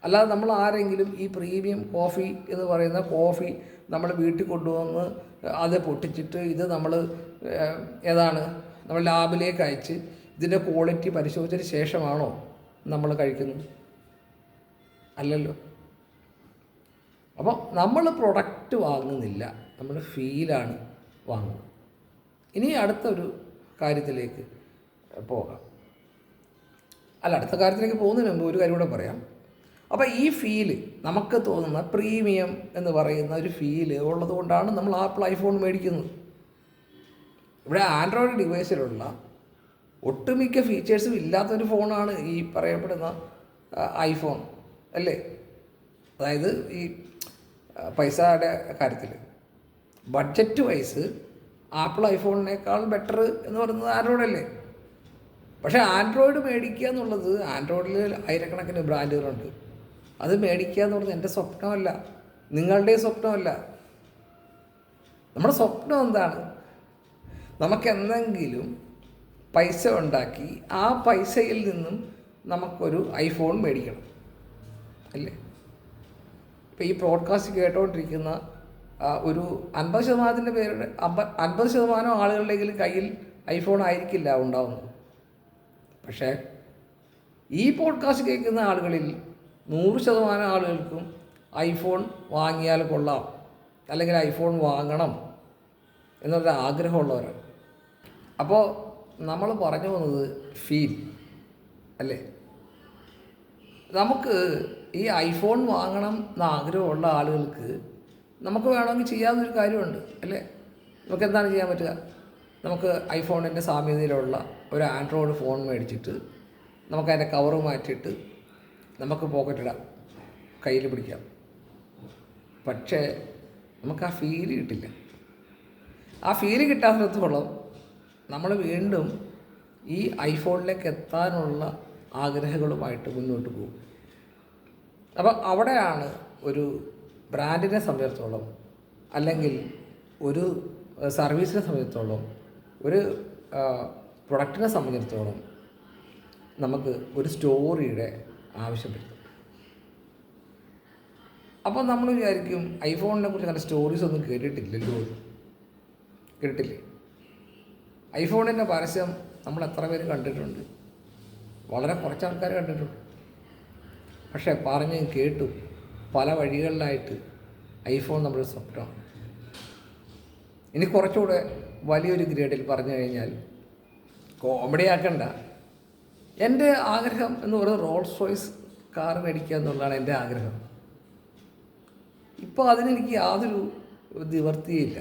അല്ലാതെ നമ്മൾ ആരെങ്കിലും ഈ പ്രീമിയം കോഫി എന്ന് പറയുന്ന കോഫി നമ്മൾ വീട്ടിൽ കൊണ്ടുവന്ന് അത് പൊട്ടിച്ചിട്ട് ഇത് നമ്മൾ നമ്മൾ ലാബിലേക്ക് അയച്ച് ഇതിൻ്റെ ക്വാളിറ്റി പരിശോധിച്ചതിന് ശേഷമാണോ നമ്മൾ കഴിക്കുന്നത്? അല്ലല്ലോ. അപ്പോൾ നമ്മൾ പ്രൊഡക്റ്റ് വാങ്ങുന്നില്ല, നമ്മൾ ഫീലാണ് വാങ്ങുന്നത്. ഇനി അടുത്തൊരു കാര്യത്തിലേക്ക് പോകാം. അടുത്ത കാര്യത്തിലേക്ക് പോകുന്നതിന് മുമ്പ് ഒരു കാര്യം കൂടെ പറയാം. അപ്പോൾ ഈ ഫീല് നമുക്ക് തോന്നുന്ന പ്രീമിയം എന്ന് പറയുന്ന ഒരു ഫീല് ഉള്ളത് കൊണ്ടാണ് നമ്മൾ ആപ്പിൾ ഐഫോൺ മേടിക്കുന്നത്. ഇവിടെ ആൻഡ്രോയിഡ് ഡിവൈസിലുള്ള ഒട്ടുമിക്ക ഫീച്ചേഴ്സും ഇല്ലാത്തൊരു ഫോണാണ് ഈ പറയപ്പെടുന്ന ഐഫോൺ, അല്ലേ? അതായത് ഈ പൈസയുടെ കാര്യത്തിൽ ബഡ്ജറ്റ് വൈസ് ആപ്പിൾ ഐഫോണിനേക്കാൾ ബെറ്റർ എന്ന് പറയുന്നത് ആൻഡ്രോയിഡ് അല്ലേ? പക്ഷേ ആൻഡ്രോയിഡ് മേടിക്കുക എന്നുള്ളത്, ആൻഡ്രോയിഡിൽ ആയിരക്കണക്കിന് ബ്രാൻഡുകളുണ്ട്. അത് മേടിക്കുക എന്ന് പറയുന്നത് എൻ്റെ സ്വപ്നമല്ല, നിങ്ങളുടെ സ്വപ്നമല്ല. നമ്മുടെ സ്വപ്നം എന്താണ്? നമുക്കെന്തെങ്കിലും പൈസ ഉണ്ടാക്കി ആ പൈസയിൽ നിന്നും നമുക്കൊരു ഐഫോൺ മേടിക്കണം, അല്ലേ? ഇപ്പോൾ ഈ പോഡ്കാസ്റ്റ് കേട്ടുകൊണ്ടിരിക്കുന്ന ഒരു 50% പേരുടെ 50% ആളുകളുടെയെങ്കിലും കയ്യിൽ ഐഫോൺ ആയിരിക്കില്ല ഉണ്ടാവുന്നത്. പക്ഷേ ഈ പോഡ്കാസ്റ്റ് കേൾക്കുന്ന ആളുകളിൽ 100% ആളുകൾക്കും ഐഫോൺ വാങ്ങിയാൽ കൊള്ളാം, അല്ലെങ്കിൽ ഐഫോൺ വാങ്ങണം എന്നൊരു ആഗ്രഹമുള്ളവരാണ്. അപ്പോൾ നമ്മൾ പറഞ്ഞു പോകുന്നത് ഫീൽ, അല്ലേ? നമുക്ക് ഈ ഐഫോൺ വാങ്ങണം എന്ന ആഗ്രഹമുള്ള ആളുകൾക്ക് നമുക്ക് വേണമെങ്കിൽ ചെയ്യാവുന്നൊരു കാര്യമുണ്ട്, അല്ലേ? നമുക്ക് എന്താണ് ചെയ്യാൻ പറ്റുക? നമുക്ക് ഐഫോണിൻ്റെ സാമ്യതയിലുള്ള ഒരു ആൻഡ്രോയിഡ് ഫോൺ മേടിച്ചിട്ട് നമുക്കതിൻ്റെ കവറ് മാറ്റിയിട്ട് നമുക്ക് പോക്കറ്റിടാം, കയ്യിൽ പിടിക്കാം. പക്ഷേ നമുക്ക് ആ ഫീല് കിട്ടില്ല. ആ ഫീല് കിട്ടാത്തിടത്തോളം നമ്മൾ വീണ്ടും ഈ ഐഫോണിലേക്ക് എത്താനുള്ള ആഗ്രഹങ്ങളുമായിട്ട് മുന്നോട്ട് പോകും. അപ്പോൾ അവിടെയാണ് ഒരു ബ്രാൻഡിനെ സംബന്ധിച്ചിടത്തോളം, അല്ലെങ്കിൽ ഒരു സർവീസിനെ സംബന്ധിച്ചിടത്തോളം, ഒരു പ്രൊഡക്റ്റിനെ സംബന്ധിച്ചിടത്തോളം നമുക്ക് ഒരു സ്റ്റോറിയുടെ ആവശ്യം വരും. അപ്പോൾ നമ്മൾ വിചാരിക്കും ഐഫോണിനെ കുറിച്ച് അങ്ങനെ സ്റ്റോറീസ് ഒന്നും കേട്ടിട്ടില്ലല്ലോ, കേട്ടിട്ടില്ലേ? ഐഫോണിൻ്റെ പരസ്യം നമ്മൾ എത്ര പേര് കണ്ടിട്ടുണ്ട്? വളരെ കുറച്ച് ആൾക്കാർ കണ്ടിട്ടുണ്ട്. പക്ഷേ പറഞ്ഞ് കേട്ടു പല വഴികളിലായിട്ട് ഐഫോൺ നമ്മുടെ സ്വപ്നമാണ്. ഇനി കുറച്ചുകൂടെ വലിയൊരു ഗ്രേഡിൽ പറഞ്ഞു കഴിഞ്ഞാൽ, കോമഡി ആക്കണ്ട, എൻ്റെ ആഗ്രഹം എന്ന് പറയുന്നത് റോൾസ് റോയ്സ് കാർ മേടിക്കുക എന്നുള്ളതാണ് എൻ്റെ ആഗ്രഹം. ഇപ്പോൾ അതിനെനിക്ക് യാതൊരു നിവർത്തിയില്ല.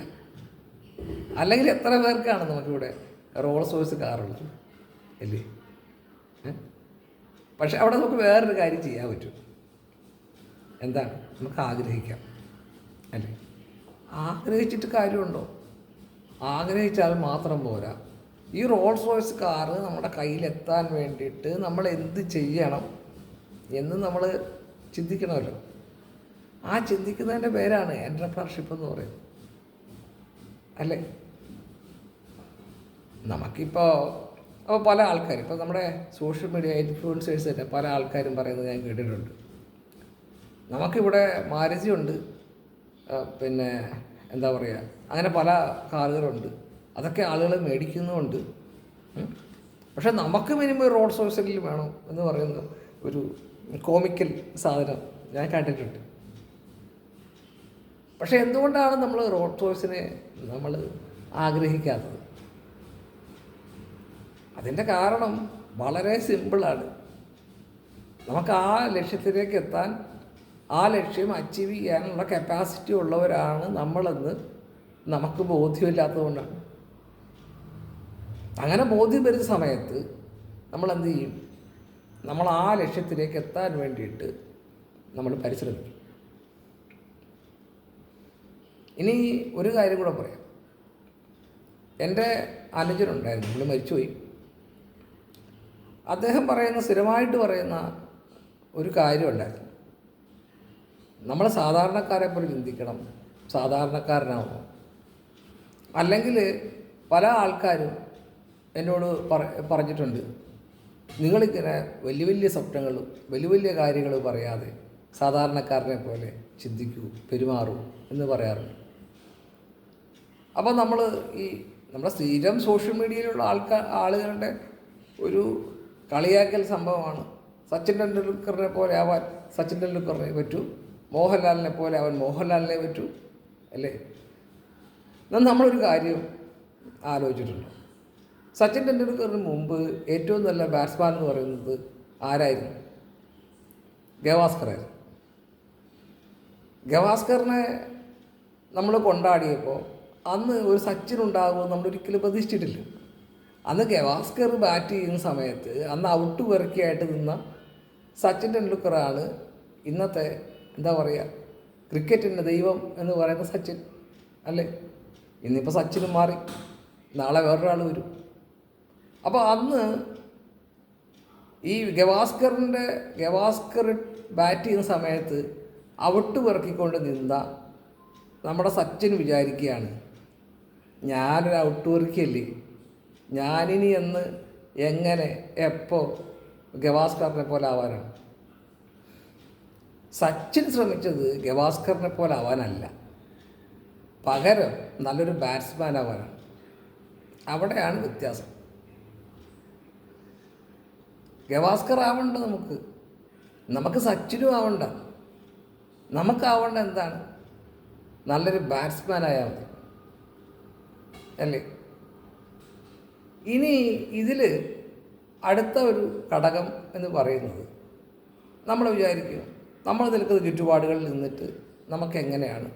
അല്ലെങ്കിൽ എത്ര പേർക്കാണ് നമുക്കിവിടെ റോൾസ് റോയ്സ് കാറുള്ളത് അല്ലേ? പക്ഷെ അവിടെ നമുക്ക് വേറൊരു കാര്യം ചെയ്യാൻ പറ്റും. എന്താണ്? നമുക്ക് ആഗ്രഹിക്കാം അല്ലേ? ആഗ്രഹിച്ചിട്ട് കാര്യമുണ്ടോ? ആഗ്രഹിച്ചാൽ മാത്രം പോരാ. ഈ റോൾസ് റോയ്സ് കാറ് നമ്മുടെ കയ്യിലെത്താൻ വേണ്ടിയിട്ട് നമ്മൾ എന്ത് ചെയ്യണം എന്ന് നമ്മൾ ചിന്തിക്കണമല്ലോ. ആ ചിന്തിക്കുന്നതിൻ്റെ പേരാണ് എൻ്റർപ്രണർഷിപ്പ് എന്ന് പറയുന്നത് അല്ലേ? നമുക്കിപ്പോൾ പല ആൾക്കാരും, ഇപ്പോൾ നമ്മുടെ സോഷ്യൽ മീഡിയ ഇൻഫ്ലുവൻസേഴ്സ് തന്നെ പല ആൾക്കാരും പറയുന്നത് ഞാൻ കേട്ടിട്ടുണ്ട്. നമുക്കിവിടെ മാരുതിയുണ്ട്, പിന്നെ എന്താ പറയുക, അങ്ങനെ പല കാറുകളുണ്ട്, അതൊക്കെ ആളുകൾ മേടിക്കുന്നുമുണ്ട്. പക്ഷെ നമുക്ക് മിനിമം റോഡ് സോഴ്സിൽ വേണം എന്ന് പറയുന്ന ഒരു കോമിക്കൽ സാധനം ഞാൻ കണ്ടിട്ടുണ്ട്. പക്ഷെ എന്തുകൊണ്ടാണ് നമ്മൾ റോഡ് സോഴ്സിനെ നമ്മൾ ആഗ്രഹിക്കാത്തത്? അതിൻ്റെ കാരണം വളരെ സിമ്പിളാണ്. നമുക്ക് ആ ലക്ഷ്യത്തിലേക്ക് എത്താൻ, ആ ലക്ഷ്യം അച്ചീവ് ചെയ്യാനുള്ള കപ്പാസിറ്റി ഉള്ളവരാണ് നമ്മളെന്ന് നമുക്ക് ബോധ്യമില്ലാത്തതുകൊണ്ടാണ്. അങ്ങനെ ബോധ്യം വരുന്ന സമയത്ത് നമ്മൾ എന്ത് ചെയ്യും? നമ്മൾ ആ ലക്ഷ്യത്തിലേക്ക് എത്താൻ വേണ്ടിയിട്ട് നമ്മൾ പരിശ്രമിക്കും. ഇനി ഒരു കാര്യം കൂടെ പറയാം. എൻ്റെ അനുജനുണ്ടായിരുന്നു, നമ്മൾ മരിച്ചുപോയി. അദ്ദേഹം സ്ഥിരമായിട്ട് പറയുന്ന ഒരു കാര്യമുണ്ടായിരുന്നു. നമ്മൾ സാധാരണക്കാരെ പോലെ ചിന്തിക്കണം, സാധാരണക്കാരനാവണം. അല്ലെങ്കിൽ പല ആൾക്കാരും എന്നോട് പറഞ്ഞിട്ടുണ്ട്, നിങ്ങളിങ്ങനെ വലിയ വലിയ സ്വപ്നങ്ങളും വലിയ വലിയ കാര്യങ്ങൾ പറയാതെ സാധാരണക്കാരനെ പോലെ ചിന്തിക്കൂ, പെരുമാറൂ എന്ന് പറയാറുണ്ട്. അപ്പോൾ നമ്മുടെ സ്ഥിരം സോഷ്യൽ മീഡിയയിലുള്ള ആളുകളുടെ ഒരു കളിയാക്കൽ സംഭവമാണ്. സച്ചിൻ ടെണ്ടുൽക്കറിനെ പോലെ ആവാൻ സച്ചിൻ ടെണ്ടുൽക്കറിനെ പറ്റൂ, മോഹൻലാലിനെ പോലെ ആവാൻ മോഹൻലാലിനെ പറ്റൂ അല്ലേ? നമ്മളൊരു കാര്യം ആലോചിച്ചിട്ടുണ്ട്. സച്ചിൻ ടെണ്ടുൽക്കറിന് മുമ്പ് ഏറ്റവും നല്ല ബാറ്റ്സ്മാൻ എന്ന് പറയുന്നത് ആരായിരുന്നു? ഗവാസ്കറായിരുന്നു. ഗവാസ്കറിനെ നമ്മൾ കൊണ്ടാടിയപ്പോൾ അന്ന് ഒരു സച്ചിൻ ഉണ്ടാകുമെന്ന് നമ്മളൊരിക്കലും പ്രതീക്ഷിച്ചിട്ടില്ല. അന്ന് ഗവാസ്കർ ബാറ്റ് ചെയ്യുന്ന സമയത്ത് അന്ന് ഔട്ട് പെറുക്കിയായിട്ട് നിന്ന സച്ചിൻ ടെണ്ടുൽക്കറാണ് ഇന്നത്തെ എന്താ പറയുക, ക്രിക്കറ്റിൻ്റെ ദൈവം എന്ന് പറയുന്ന സച്ചിൻ അല്ലേ? ഇന്നിപ്പോൾ സച്ചിനും മാറി, നാളെ വേറൊരാൾ വരും. അപ്പോൾ അന്ന് ഈ ഗവാസ്കർ ബാറ്റ് ചെയ്യുന്ന സമയത്ത് ഔട്ട് പെറുക്കിക്കൊണ്ട് നിന്ന നമ്മുടെ സച്ചിൻ വിചാരിക്കുകയാണ്, ഞാനൊരു ഔട്ട് പെറുക്കിയല്ലേ, ഞാനിനി എന്ന് എങ്ങനെ എപ്പോൾ ഗവാസ്കറിനെ പോലെ ആവാനാണ്. സച്ചിൻ ശ്രമിച്ചത് ഗവാസ്കറിനെ പോലെ ആവാനല്ല, പകരം നല്ലൊരു ബാറ്റ്സ്മാൻ ആവാനാണ്. അവിടെയാണ് വ്യത്യാസം. ഗവാസ്കർ ആവണ്ട, നമുക്ക് സച്ചിനും ആവണ്ട. നമുക്കാവേണ്ട എന്താണ്? നല്ലൊരു ബാറ്റ്സ്മാൻ ആയാൽ മതി അല്ലേ? ഇനി ഇതിൽ അടുത്ത ഒരു ഘടകം എന്ന് പറയുന്നത്, നമ്മൾ വിചാരിക്കും നമ്മൾ നിൽക്കുന്ന ചുറ്റുപാടുകളിൽ നിന്നിട്ട് നമുക്ക് എങ്ങനെയാണ്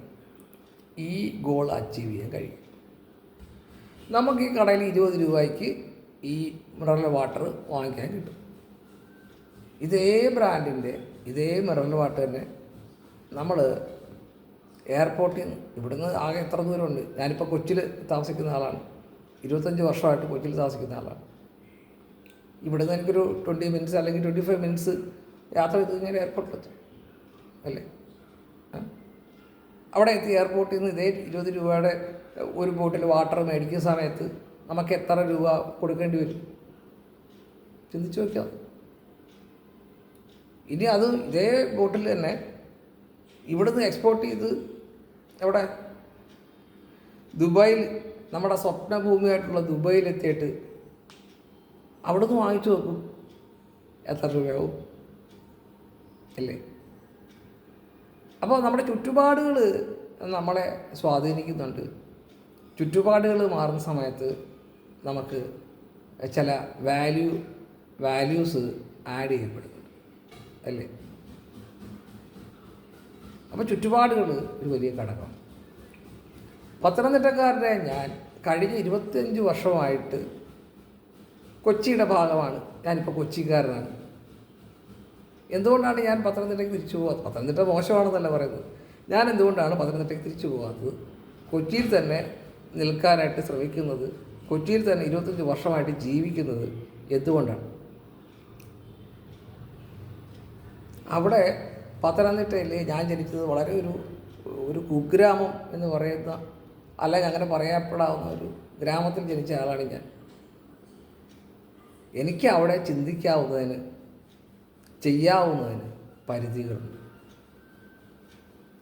ഈ ഗോൾ അച്ചീവ് ചെയ്യാൻ കഴിയും. നമുക്ക് ഈ കടയിൽ 20 രൂപയ്ക്ക് ഈ മിനറൽ വാട്ടർ വാങ്ങിക്കാൻ കിട്ടും. ഇതേ ബ്രാൻഡിൻ്റെ ഇതേ മിനറൽ വാട്ടർ തന്നെ നമ്മൾ എയർപോർട്ടിൽ നിന്ന്, ഇവിടുന്ന് ആകെ എത്ര ദൂരമുണ്ട്? ഞാനിപ്പോൾ കൊച്ചിയിൽ താമസിക്കുന്ന ആളാണ്, 25 വർഷമായിട്ട് കൊച്ചിയിൽ താമസിക്കുന്ന ആളാണ്. ഇവിടുന്ന് എനിക്കൊരു 20 മിനിറ്റ്സ് അല്ലെങ്കിൽ 25 മിനിറ്റ്സ് യാത്ര ചെയ്ത് കഴിഞ്ഞാൽ എയർപോർട്ടിലെത്തും അല്ലേ? അവിടെ എത്തി എയർപോർട്ടിൽ നിന്ന് ഇതേ 20 രൂപയുടെ ഒരു ബോട്ടിൽ വാട്ടർ മേടിക്കുന്ന സമയത്ത് നമുക്ക് എത്ര രൂപ കൊടുക്കേണ്ടി വരും? ചിന്തിച്ച് നോക്കിയാൽ. ഇനി അത് ഇതേ ബോട്ടിൽ തന്നെ ഇവിടുന്ന് എക്സ്പോർട്ട് ചെയ്ത് എവിടെ, ദുബായിൽ നമ്മുടെ സ്വപ്നഭൂമിയായിട്ടുള്ള ദുബൈയിലെത്തിയിട്ട് അവിടെ നിന്ന് വാങ്ങിച്ചു നോക്കും, എത്ര രൂപയാവും അല്ലേ? അപ്പോൾ നമ്മുടെ ചുറ്റുപാടുകൾ നമ്മളെ സ്വാധീനിക്കുന്നുണ്ട്. ചുറ്റുപാടുകൾ മാറുന്ന സമയത്ത് നമുക്ക് ചില വാല്യൂസ് ആഡ് ചെയ്യപ്പെടുന്നുണ്ട് അല്ലേ? അപ്പോൾ ചുറ്റുപാടുകൾ ഒരു വലിയ ഘടകം. പത്തനംതിട്ടക്കാരനെ ഞാൻ കഴിഞ്ഞ 25 വർഷമായിട്ട് കൊച്ചിയുടെ ഭാഗമാണ്. ഞാനിപ്പോൾ കൊച്ചിക്കാരനാണ്. എന്തുകൊണ്ടാണ് ഞാൻ പത്തനംതിട്ടയ്ക്ക് തിരിച്ചു പോകാത്തത്? പത്തനംതിട്ട മോശമാണെന്നല്ല പറയുന്നത്. ഞാൻ എന്തുകൊണ്ടാണ് പത്തനംതിട്ടയ്ക്ക് തിരിച്ചു പോകാത്തത്? കൊച്ചിയിൽ തന്നെ നിൽക്കാനായിട്ട് ശ്രമിക്കുന്നത്, കൊച്ചിയിൽ തന്നെ 25 വർഷമായിട്ട് ജീവിക്കുന്നത് എന്തുകൊണ്ടാണ്? അവിടെ പത്തനംതിട്ടയിൽ ഞാൻ ജനിച്ചത് വളരെ ഒരു കുഗ്രാമം എന്ന് പറയുന്ന, അല്ലെങ്കിൽ അങ്ങനെ പറയപ്പെടാവുന്ന ഒരു ഗ്രാമത്തിൽ ജനിച്ച ആളാണ് ഞാൻ. എനിക്ക് അവിടെ ചിന്തിക്കാവുന്നതിന്, ചെയ്യാവുന്നതിന് പരിധികളുണ്ട്.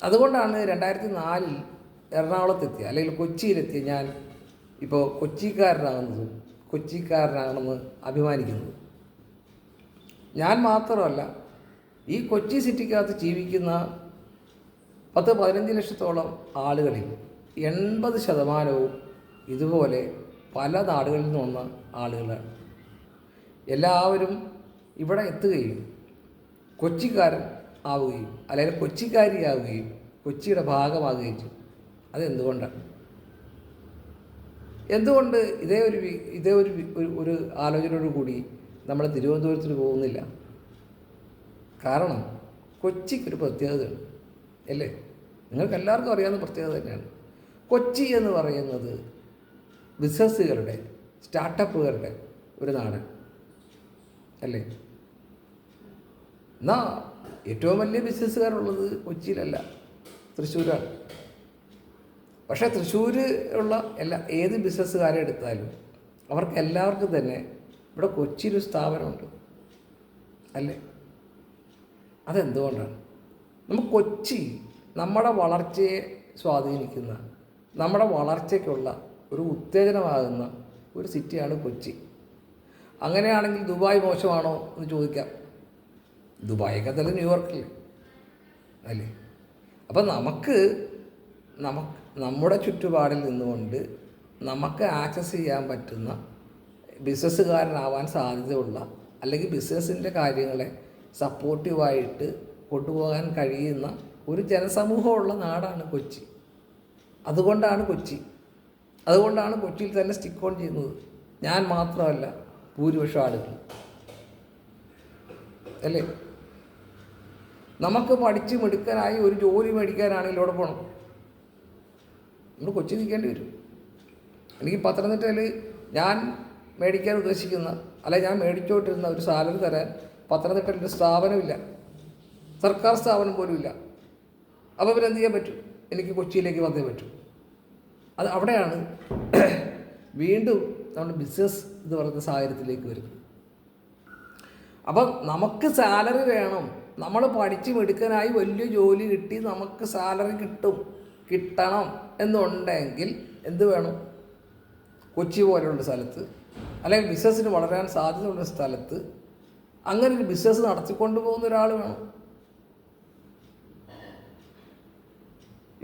അതുകൊണ്ടാണ് 2004 എറണാകുളത്തെത്തിയ, അല്ലെങ്കിൽ കൊച്ചിയിലെത്തിയ ഞാൻ ഇപ്പോൾ കൊച്ചിക്കാരനാണെന്ന് അഭിമാനിക്കുന്നത്. ഞാൻ മാത്രമല്ല, ഈ കൊച്ചി സിറ്റിക്കകത്ത് ജീവിക്കുന്ന 10-15 ലക്ഷത്തോളം ആളുകളിൽ 80% ഇതുപോലെ പല നാടുകളിൽ നിന്ന് വന്ന ആളുകളാണ്. എല്ലാവരും ഇവിടെ എത്തുകയും കൊച്ചിക്കാരൻ ആവുകയും അല്ലെങ്കിൽ കൊച്ചിക്കാരിയാവുകയും കൊച്ചിയുടെ ഭാഗമാകുകയും ചെയ്യും. അതെന്തുകൊണ്ടാണ്? എന്തുകൊണ്ട് ഇതേ ഒരു ആലോചനയോടു കൂടി നമ്മൾ തിരുവനന്തപുരത്തിന് പോകുന്നില്ല? കാരണം കൊച്ചിക്കൊരു പ്രത്യേകതയുണ്ട് അല്ലേ? നിങ്ങൾക്ക് എല്ലാവർക്കും അറിയാവുന്ന പ്രത്യേകത തന്നെയാണ്. കൊച്ചി എന്ന് പറയുന്നത് ബിസിനസ്സുകളുടെ, സ്റ്റാർട്ടപ്പുകളുടെ ഒരു നാട് അല്ലേ? എന്നാൽ ഏറ്റവും വലിയ ബിസിനസ്സുകാരുള്ളത് കൊച്ചിയിലല്ല, തൃശ്ശൂരാണ്. പക്ഷേ തൃശ്ശൂർ ഉള്ള ഏത് ബിസിനസ്സുകാരെ എടുത്താലും അവർക്ക് എല്ലാവർക്കും തന്നെ ഇവിടെ കൊച്ചിയിലൊരു സ്ഥാപനമുണ്ട് അല്ലേ? അതെന്തുകൊണ്ടാണ്? നമുക്ക് കൊച്ചി നമ്മുടെ വളർച്ചയെ സ്വാധീനിക്കുന്ന, നമ്മുടെ വളർച്ചയ്ക്കുള്ള ഒരു ഉത്തേജനമാകുന്ന ഒരു സിറ്റിയാണ് കൊച്ചി. അങ്ങനെയാണെങ്കിൽ ദുബായ് മോശമാണോ എന്ന് ചോദിക്കാം. ദുബായൊക്കെ തന്നെ ന്യൂയോർക്കല്ലേ അല്ലേ? അപ്പം നമ്മുടെ ചുറ്റുപാടിൽ നിന്നുകൊണ്ട് നമുക്ക് ആക്സസ് ചെയ്യാൻ പറ്റുന്ന, ബിസിനസ്സുകാരനാവാൻ സാധ്യതയുള്ള, അല്ലെങ്കിൽ ബിസിനസ്സിൻ്റെ കാര്യങ്ങളെ സപ്പോർട്ടീവായിട്ട് കൊണ്ടുപോകാൻ കഴിയുന്ന ഒരു ജനസമൂഹമുള്ള നാടാണ് കൊച്ചി. അതുകൊണ്ടാണ് കൊച്ചിയിൽ തന്നെ സ്റ്റിക്ക് ഓൺ ചെയ്യുന്നത്. ഞാൻ മാത്രമല്ല, ഭൂരിപക്ഷം ആളുകൾ അല്ലേ? നമുക്ക് പഠിച്ച് മിടുക്കനായി ഒരു ജോലി മേടിക്കാനാണെങ്കിൽ ഇവിടെ പോകണം, നമ്മൾ കൊച്ചി നിൽക്കേണ്ടി വരും. എനിക്ക് പത്തനംതിട്ടയിൽ ഞാൻ മേടിക്കാൻ ഉദ്ദേശിക്കുന്ന, അല്ലെങ്കിൽ ഞാൻ മേടിച്ചുകൊണ്ടിരുന്ന ഒരു സാലറി തരാൻ പത്തനംതിട്ടയിൽ ഒരു സ്ഥാപനമില്ല, സർക്കാർ സ്ഥാപനം പോലും ഇല്ല. അപ്പോൾ ഇവരെന്ത് ചെയ്യാൻ പറ്റും? എനിക്ക് കൊച്ചിയിലേക്ക് വന്നേ പറ്റും. അവിടെയാണ് വീണ്ടും നമ്മുടെ ബിസിനസ് എന്ന് പറയുന്ന സാഹചര്യത്തിലേക്ക് വരുന്നത്. അപ്പം നമുക്ക് സാലറി വേണം, നമ്മൾ പഠിച്ച് മിടുക്കനായി വലിയ ജോലി കിട്ടി നമുക്ക് സാലറി കിട്ടണം എന്നുണ്ടെങ്കിൽ എന്ത് വേണം? കൊച്ചി പോലെയുള്ള സ്ഥലത്ത്, അല്ലെങ്കിൽ ബിസിനസ്സിന് വളരാൻ സാധ്യതയുള്ള സ്ഥലത്ത് അങ്ങനെ ഒരു ബിസിനസ് നടത്തിക്കൊണ്ട് പോകുന്ന ഒരാൾ വേണം.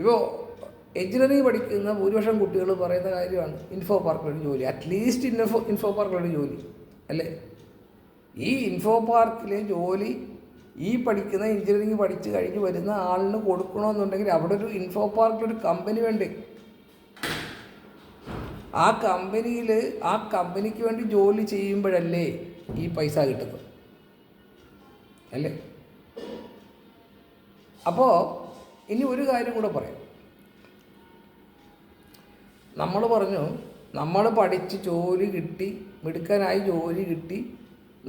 ഇപ്പോൾ എഞ്ചിനീയറിംഗ് പഠിക്കുന്ന ഭൂരിപക്ഷം കുട്ടികൾ പറയുന്ന കാര്യമാണ് ഇൻഫോ പാർക്കിലൊരു ജോലി, അറ്റ്ലീസ്റ്റ് ഇൻഫോ പാർക്കിലൊരു ജോലി അല്ലേ? ഈ ഇൻഫോ പാർക്കിലെ ജോലി ഈ പഠിക്കുന്ന എഞ്ചിനീയറിംഗ് പഠിച്ച് കഴിഞ്ഞ് വരുന്ന ആളിന് കൊടുക്കണമെന്നുണ്ടെങ്കിൽ അവിടെ ഒരു ഇൻഫോ പാർക്കിലൊരു കമ്പനി വേണ്ടേ? ആ കമ്പനിക്ക് വേണ്ടി ജോലി ചെയ്യുമ്പോഴല്ലേ ഈ പൈസ കിട്ടുന്നത് അല്ലേ? അപ്പോൾ ഇനി ഒരു കാര്യം കൂടെ പറയാം. നമ്മൾ പഠിച്ച് ജോലി കിട്ടി, മിടുക്കനായി ജോലി കിട്ടി,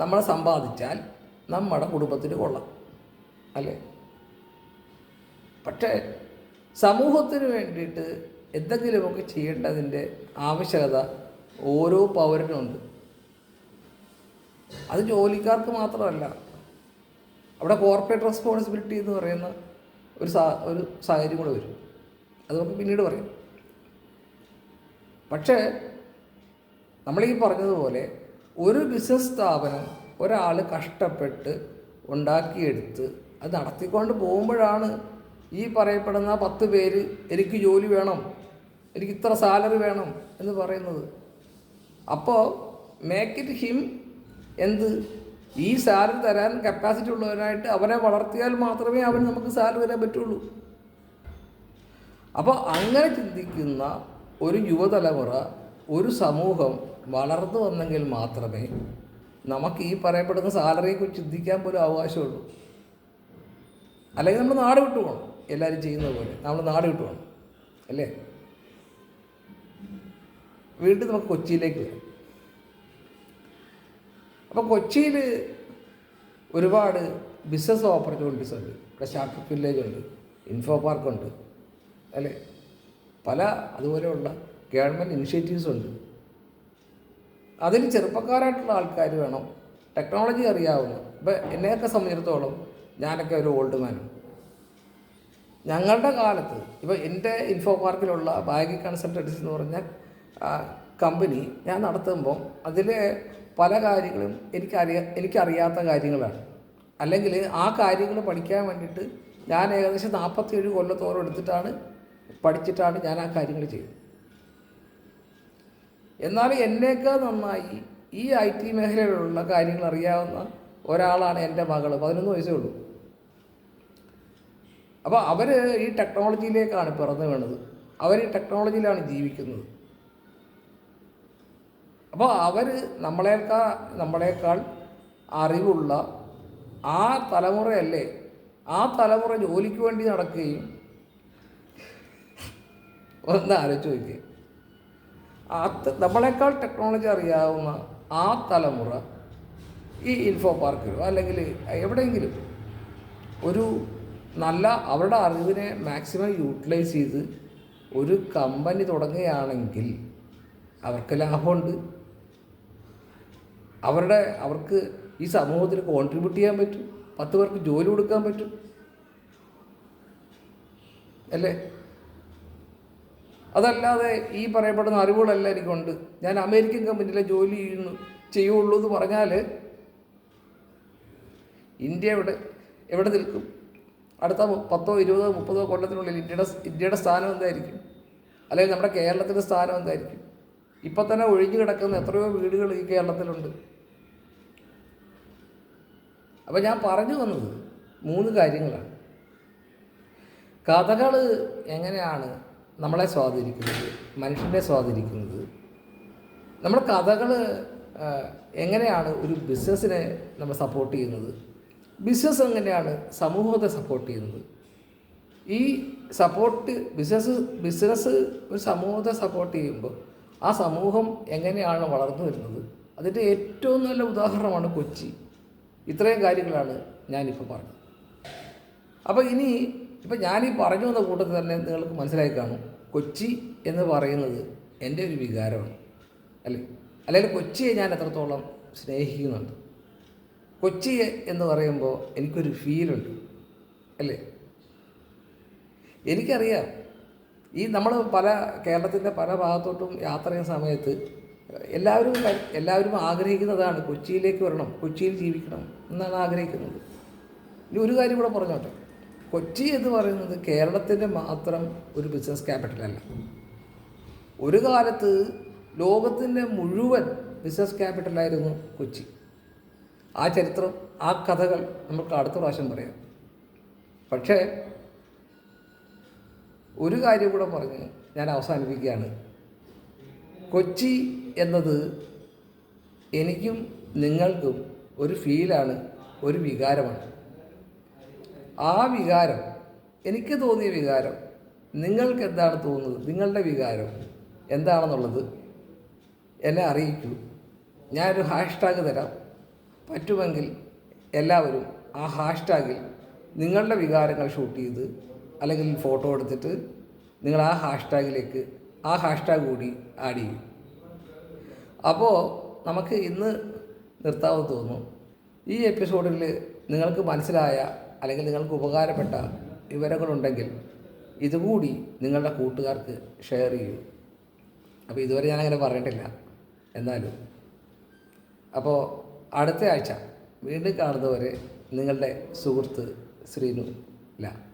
നമ്മൾ സമ്പാദിച്ചാൽ നമ്മുടെ കുടുംബത്തിന് കൊള്ളാം അല്ലേ? പക്ഷേ സമൂഹത്തിന് വേണ്ടിയിട്ട് എന്തെങ്കിലുമൊക്കെ ചെയ്യേണ്ടതിൻ്റെ ആവശ്യകത ഓരോ പൗരനുണ്ട്. അത് ജോലിക്കാർക്ക് മാത്രമല്ല, അവിടെ കോർപ്പറേറ്റ് റെസ്പോൺസിബിലിറ്റി എന്ന് പറയുന്ന ഒരു സാഹചര്യം കൂടെ വരും. അത് നമുക്ക് പിന്നീട് പറയാം. പക്ഷേ നമ്മളീ പറഞ്ഞതുപോലെ ഒരു ബിസിനസ് സ്ഥാപനം ഒരാൾ കഷ്ടപ്പെട്ട് ഉണ്ടാക്കിയെടുത്ത് അത് നടത്തിക്കൊണ്ട് പോകുമ്പോഴാണ് ഈ പറയപ്പെടുന്ന 10 പേര് എനിക്ക് ജോലി വേണം, എനിക്ക് ഇത്ര സാലറി വേണം എന്ന് പറയുന്നത്. അപ്പോൾ മേക്ക് ഇറ്റ് ഹിം എന്ത് ഈ സാലറി തരാൻ കപ്പാസിറ്റി ഉള്ളവനായിട്ട് അവനെ വളർത്തിയാൽ മാത്രമേ അവന് നമുക്ക് സാലറി തരാൻ പറ്റുള്ളൂ. അപ്പോൾ അങ്ങനെ ചിന്തിക്കുന്ന ഒരു യുവതലമുറ, ഒരു സമൂഹം വളർന്നു വന്നെങ്കിൽ മാത്രമേ നമുക്ക് ഈ പറയപ്പെടുന്ന സാലറിയെക്കുറിച്ച് ചിന്തിക്കാൻ പോലും അവകാശമുള്ളൂ. അല്ലെങ്കിൽ നമ്മൾ നാട് വിട്ടു പോകണം, എല്ലാവരും ചെയ്യുന്നത് പോലെ നമ്മൾ നാട് വിട്ടു പോകണം അല്ലേ. വീണ്ടും നമുക്ക് കൊച്ചിയിലേക്ക് വരാം. അപ്പോൾ കൊച്ചിയിൽ ഒരുപാട് ബിസിനസ് ഓപ്പർച്യൂണിറ്റീസ് ഉണ്ട്. ഇവിടെ സ്റ്റാർട്ടപ്പ് വില്ലേജ് ഉണ്ട്, ഇൻഫോ പാർക്കുണ്ട് അല്ലേ, പല അതുപോലെയുള്ള ഗവൺമെൻറ് ഇനിഷ്യേറ്റീവ്സ് ഉണ്ട്. അതിൽ ചെറുപ്പക്കാരായിട്ടുള്ള ആൾക്കാർ വേണം, ടെക്നോളജി അറിയാവുന്ന. ഇപ്പം എന്നെയൊക്കെ സംബന്ധിച്ചിടത്തോളം ഞാനൊക്കെ ഒരു ഓൾഡ് മാനാണ്. ഞങ്ങളുടെ കാലത്ത് ഇപ്പോൾ എൻ്റെ ഇൻഫോ പാർക്കിലുള്ള ബാഗി കൺസൾട്ടൻസി എന്ന് പറഞ്ഞ കമ്പനി ഞാൻ നടത്തുമ്പോൾ അതിലെ പല കാര്യങ്ങളും എനിക്കറിയാത്ത കാര്യങ്ങളാണ്. അല്ലെങ്കിൽ ആ കാര്യങ്ങൾ പഠിക്കാൻ വേണ്ടിയിട്ട് ഞാൻ ഏകദേശം 47 കൊല്ലത്തോളം എടുത്തിട്ടാണ് പഠിച്ചിട്ടാണ് ഞാൻ ആ കാര്യങ്ങൾ ചെയ്യുന്നത്. എന്നാൽ എന്നേക്കാൾ നന്നായി ഈ IT മേഖലയിലുള്ള കാര്യങ്ങൾ അറിയാവുന്ന ഒരാളാണ് എൻ്റെ മകൾ. 11 വയസ്സേ ഉള്ളൂ. അപ്പോൾ അവർ ഈ ടെക്നോളജിയിലേക്കാണ് പിറന്നു വീണത്, അവർ ഈ ടെക്നോളജിയിലാണ് ജീവിക്കുന്നത്. അപ്പോൾ അവർ നമ്മളെക്കാൾ അറിവുള്ള ആ തലമുറയല്ലേ. ആ തലമുറ ജോലിക്ക് വേണ്ടി നടക്കുകയും ഒന്ന് ആലോചിച്ച് നോക്കിയേ, നമ്മളെക്കാൾ ടെക്നോളജി അറിയാവുന്ന ആ തലമുറ ഈ ഇൻഫോ പാർക്കിലോ അല്ലെങ്കിൽ എവിടെയെങ്കിലും ഒരു നല്ല അവരുടെ അറിവിനെ മാക്സിമം യൂട്ടിലൈസ് ചെയ്ത് ഒരു കമ്പനി തുടങ്ങുകയാണെങ്കിൽ അവർക്ക് ലാഭമുണ്ട്. അവർക്ക് ഈ സമൂഹത്തിൽ കോൺട്രിബ്യൂട്ട് ചെയ്യാൻ പറ്റും, 10 പേർക്ക് ജോലി കൊടുക്കാൻ പറ്റും അല്ലേ. അതല്ലാതെ ഈ പറയപ്പെടുന്ന അറിവുകളെല്ലാം എനിക്കുണ്ട്, ഞാൻ അമേരിക്കൻ കമ്പനിയിലെ ജോലി ചെയ്യുള്ളൂ എന്ന് പറഞ്ഞാൽ ഇന്ത്യ എവിടെ നിൽക്കും? അടുത്ത 10, 20, 30 കൊല്ലത്തിനുള്ളിൽ ഇന്ത്യയുടെ സ്ഥാനം എന്തായിരിക്കും? അല്ലെങ്കിൽ നമ്മുടെ കേരളത്തിൻ്റെ സ്ഥാനം എന്തായിരിക്കും? ഇപ്പം തന്നെ ഒഴിഞ്ഞു കിടക്കുന്ന എത്രയോ വീടുകൾ ഈ കേരളത്തിലുണ്ട്. അപ്പോൾ ഞാൻ പറഞ്ഞു വന്നത് 3 കാര്യങ്ങളാണ്. കഥകൾ എങ്ങനെയാണ് നമ്മളെ സ്വാധീനിക്കുന്നത്, മനുഷ്യനെ സ്വാധീനിക്കുന്നത്. നമ്മൾ കഥകൾ എങ്ങനെയാണ് ഒരു ബിസിനസ്സിനെ നമ്മൾ സപ്പോർട്ട് ചെയ്യുന്നത്, ബിസിനസ് എങ്ങനെയാണ് സമൂഹത്തെ സപ്പോർട്ട് ചെയ്യുന്നത്. ഈ ബിസിനസ് ഒരു സമൂഹത്തെ സപ്പോർട്ട് ചെയ്യുമ്പോൾ ആ സമൂഹം എങ്ങനെയാണ് വളർന്നു വരുന്നത്, അതിൻ്റെ ഏറ്റവും നല്ല ഉദാഹരണമാണ് കൊച്ചി. ഇത്രയും കാര്യങ്ങളാണ് ഞാനിപ്പോൾ പറഞ്ഞത്. അപ്പോൾ ഇപ്പം ഞാനീ പറഞ്ഞു വന്ന കൂട്ടത്തിൽ തന്നെ നിങ്ങൾക്ക് മനസ്സിലായി കാണും, കൊച്ചി എന്ന് പറയുന്നത് എൻ്റെ ഒരു വികാരമാണ് അല്ലെങ്കിൽ കൊച്ചിയെ ഞാൻ എത്രത്തോളം സ്നേഹിക്കുന്നുണ്ട്. കൊച്ചി എന്ന് പറയുമ്പോൾ എനിക്കൊരു ഫീലുണ്ട് അല്ലേ. എനിക്കറിയാം നമ്മൾ കേരളത്തിൻ്റെ പല ഭാഗത്തോട്ടും യാത്ര ചെയ്യുന്ന സമയത്ത് എല്ലാവരും ആഗ്രഹിക്കുന്നതാണ് കൊച്ചിയിലേക്ക് വരണം, കൊച്ചിയിൽ ജീവിക്കണം എന്നാണ് ആഗ്രഹിക്കുന്നത്. ഇനി ഒരു കാര്യം കൂടെ പറഞ്ഞോട്ടെ, കൊച്ചി എന്ന് പറയുന്നത് കേരളത്തിൻ്റെ മാത്രം ഒരു ബിസിനസ് ക്യാപിറ്റലല്ല. ഒരു കാലത്ത് ലോകത്തിൻ്റെ മുഴുവൻ ബിസിനസ് ക്യാപിറ്റലായിരുന്നു കൊച്ചി. ആ ചരിത്രം, ആ കഥകൾ നമുക്ക് അടുത്ത പ്രാവശ്യം പറയാം. പക്ഷേ ഒരു കാര്യം കൂടെ പറഞ്ഞ് ഞാൻ അവസാനിപ്പിക്കുകയാണ്. കൊച്ചി എന്നത് എനിക്കും നിങ്ങൾക്കും ഒരു ഫീലാണ്, ഒരു വികാരമാണ്. ആ വികാരം, എനിക്ക് തോന്നിയ വികാരം നിങ്ങൾക്ക് എന്താണ് തോന്നുന്നത്, നിങ്ങളുടെ വികാരം എന്താണെന്നുള്ളത് എന്നെ അറിയിക്കൂ. ഞാനൊരു ഹാഷ്ടാഗ് തരാം. പറ്റുമെങ്കിൽ എല്ലാവരും ആ ഹാഷ്ടാഗിൽ നിങ്ങളുടെ വികാരങ്ങൾ ഷൂട്ട് ചെയ്ത് അല്ലെങ്കിൽ ഫോട്ടോ എടുത്തിട്ട് നിങ്ങൾ ആ ഹാഷ്ടാഗ് കൂടി ആഡ് ചെയ്യും. അപ്പോൾ നമുക്ക് ഇന്ന് നിർത്താമെന്ന് തോന്നുന്നു. ഈ എപ്പിസോഡിൽ നിങ്ങൾക്ക് മനസ്സിലായ അല്ലെങ്കിൽ നിങ്ങൾക്ക് ഉപകാരപ്പെട്ട വിവരങ്ങളുണ്ടെങ്കിൽ ഇതുകൂടി നിങ്ങളുടെ കൂട്ടുകാർക്ക് ഷെയർ ചെയ്യൂ. അപ്പോൾ ഇതുവരെ ഞാനങ്ങനെ പറഞ്ഞിട്ടില്ല. എന്നാലും അപ്പോൾ അടുത്ത ആഴ്ച വീണ്ടും കാണുന്നവരെ നിങ്ങളുടെ സുഹൃത്ത് ശ്രീനു ല.